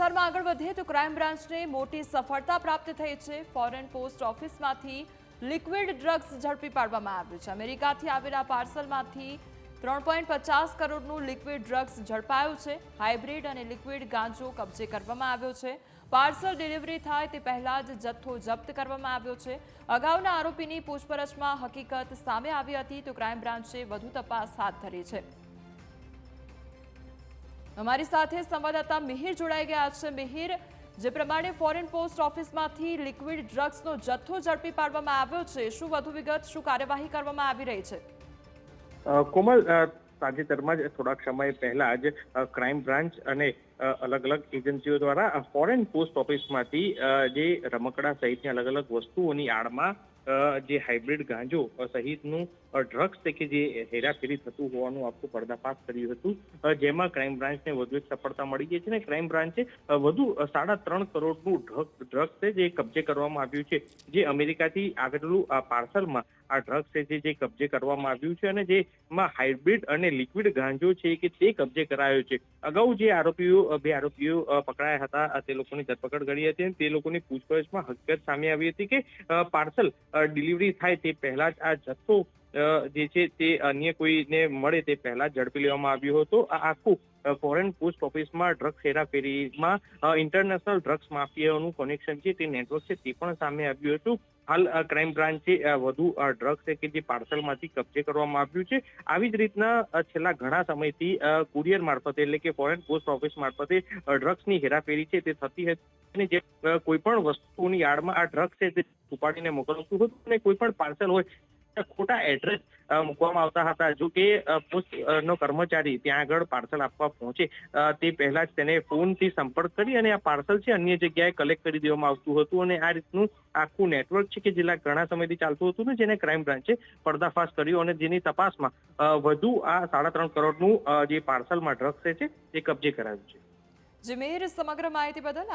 સમાચારમાં આગળ વધીએ તો ક્રાઇમ બ્રાન્ચને મોટી સફળતા પ્રાપ્ત થઈ છે। ફોરેન પોસ્ટ ઓફિસમાંથી લિક્વિડ ડ્રગ્સ ઝડપી પાડવામાં આવ્યું છે। અમેરિકાથી આવેલા પાર્સલમાંથી 3.50 કરોડનું લિક્વિડ ડ્રગ્સ ઝડપાયું છે। હાઇબ્રિડ અને લિક્વિડ ગાંજો કબજે કરવામાં આવ્યો છે। પાર્સલ ડિલિવરી થાય તે પહેલા જ જથ્થો જપ્ત કરવામાં આવ્યો છે। અગાઉના આરોપીની પૂછપરછમાં હકીકત સામે આવી હતી તો ક્રાઇમ બ્રાન્ચે વધુ તપાસ હાથ ધરી છે। हमारी साथ संवाददाता मिहिर जोड़ाई गया है। मिहिर, जे प्रमाणे फॉरेन पोस्ट ऑफिसमांथी लिक्विड ड्रग्सनो जत्थो झड़पी पाडवामां आव्यो छे, शुं वधु विगत, शुं कार्यवाही करवामां आवी रही छे? कोमल, ताजेतરમાં જ થોડાક સમય પહેલા જ ક્રાઇમ બ્રાન્ચ અને અલગ અલગ એજન્સીઓ દ્વારા ફોરેન પોસ્ટ ઓફિસમાંથી જે રમકડા સહિતની અલગ અલગ વસ્તુઓની આડમાં જે હાઇબ્રિડ ગાંજો સહિતનું ડ્રગ્સ છે કે જે હેરાફેરી થતું હોવાનું આખું પર્દાફાશ કર્યું હતું, જેમાં ક્રાઇમ બ્રાન્ચને વધુ એક સફળતા મળી ગઈ છે અને ક્રાઇમ બ્રાન્ચે વધુ 3.5 કરોડનું ડ્રગ્સ છે જે કબજે કરવામાં આવ્યું છે। જે અમેરિકાથી આવેલું પાર્સલમાં આ ડ્રગ્સ છે જે કબજે કરવામાં આવ્યું છે અને જેમાં હાઇબ્રિડ અને લિક્વિડ ગાંજો છે કે તે કબજે કરાયો છે। અગાઉ જે બે આરોપીઓ પકડાયા હતા તે લોકોની ધરપકડ કરી હતી અને તે લોકોની પૂછપરછમાં હકીકત સામે આવી હતી કે પાર્સલ ડિલિવરી થાય તે પહેલા જ આ જથ્થો જે છે તે અન્ય કોઈને મળે તે પહેલા ઝડપી લેવામાં આવ્યો હતો। આ આખું ફોરેન પોસ્ટ ઓફિસમાં ડ્રગ્સ હેરાફેરીમાં ઇન્ટરનેશનલ ડ્રગ્સ માફિયાઓનું કનેક્શન છે તે નેટવર્ક છે તે પણ સામે આવ્યું હતું। હાલ ક્રાઇમ બ્રાન્ચે વધુ ડ્રગ્સ છે કે જે પાર્સલમાંથી કબજે કરવામાં આવ્યું છે। આવી જ રીતના છેલ્લા ઘણા સમયથી કુરિયર મારફતે એટલે કે ફોરેન પોસ્ટ ઓફિસ મારફતે ડ્રગ્સની હેરાફેરી છે તે થતી હતી અને જે કોઈ પણ વસ્તુની આડમાં આ ડ્રગ્સ છે તે છુપાડીને મોકલતું હતું અને કોઈ પણ પાર્સલ હોય ખોટા એડ્રેસ મૂકવામાં આવતા હતા। જો કે પોસ્ટનો કર્મચારી ત્યાં આગળ પાર્સલ આપવા પહોંચે તે પહેલા જ તેને ફોનથી સંપર્ક કરી અને આ પાર્સલ છે અન્ય જગ્યાએ કલેક્ટ કરી દેવામાં આવતું હતું અને આ રીતનું આખું નેટવર્ક છે કે જેના ઘણા સમયથી ચાલતું હતું ને જેને ક્રાઇમ બ્રાન્ચે પર્દાફાશ કર્યો અને જેની તપાસમાં વધુ આ 3.5 કરોડનું જે પાર્સલમાં ડ્રગ્સ છે તે કબજે કરાયું છે। જી મિહિર, સમગ્ર માહિતી બદલ